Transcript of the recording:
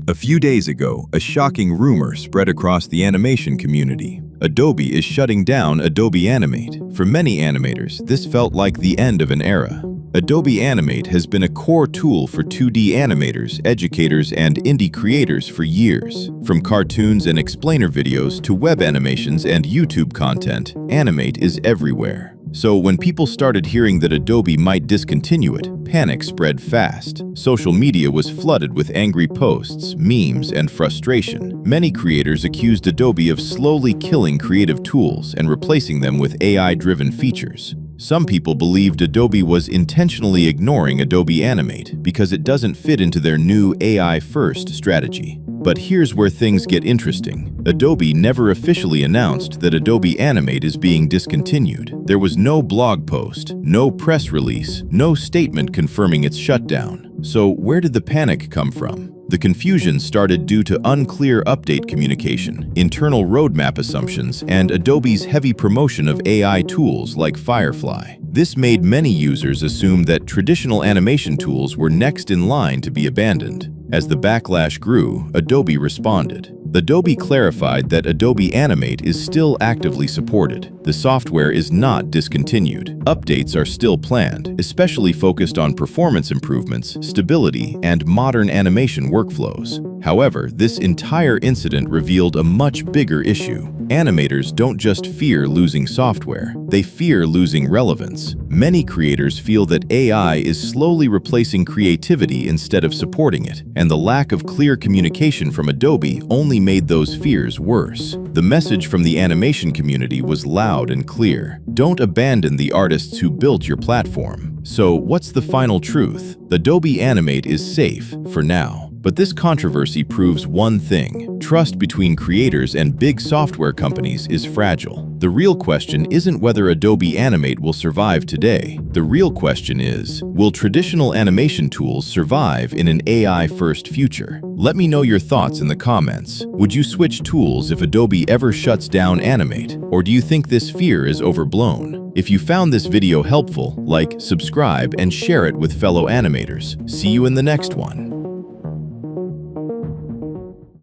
A few days ago, a shocking rumor spread across the animation community. Adobe is shutting down Adobe Animate. For many animators, this felt like the end of an era. Adobe Animate has been a core tool for 2D animators, educators, and indie creators for years. From cartoons and explainer videos to web animations and YouTube content, Animate is everywhere. So when people started hearing that Adobe might discontinue it, panic spread fast. Social media was flooded with angry posts, memes, and frustration. Many creators accused Adobe of slowly killing creative tools and replacing them with AI-driven features. Some people believed Adobe was intentionally ignoring Adobe Animate because it doesn't fit into their new AI-first strategy. But here's where things get interesting. Adobe never officially announced that Adobe Animate is being discontinued. There was no blog post, no press release, no statement confirming its shutdown. So where did the panic come from? The confusion started due to unclear update communication, internal roadmap assumptions, and Adobe's heavy promotion of AI tools like Firefly. This made many users assume that traditional animation tools were next in line to be abandoned. As the backlash grew, Adobe responded. Adobe clarified that Adobe Animate is still actively supported. The software is not discontinued. Updates are still planned, especially focused on performance improvements, stability, and modern animation workflows. However, this entire incident revealed a much bigger issue. Animators don't just fear losing software, they fear losing relevance. Many creators feel that AI is slowly replacing creativity instead of supporting it, and the lack of clear communication from Adobe only made those fears worse. The message from the animation community was loud and clear. Don't abandon the artists who built your platform. So, what's the final truth? Adobe Animate is safe for now. But this controversy proves one thing: trust between creators and big software companies is fragile. The real question isn't whether Adobe Animate will survive today. The real question is, will traditional animation tools survive in an AI-first future? Let me know your thoughts in the comments. Would you switch tools if Adobe ever shuts down Animate? Or do you think this fear is overblown? If you found this video helpful, like, subscribe, and share it with fellow animators. See you in the next one.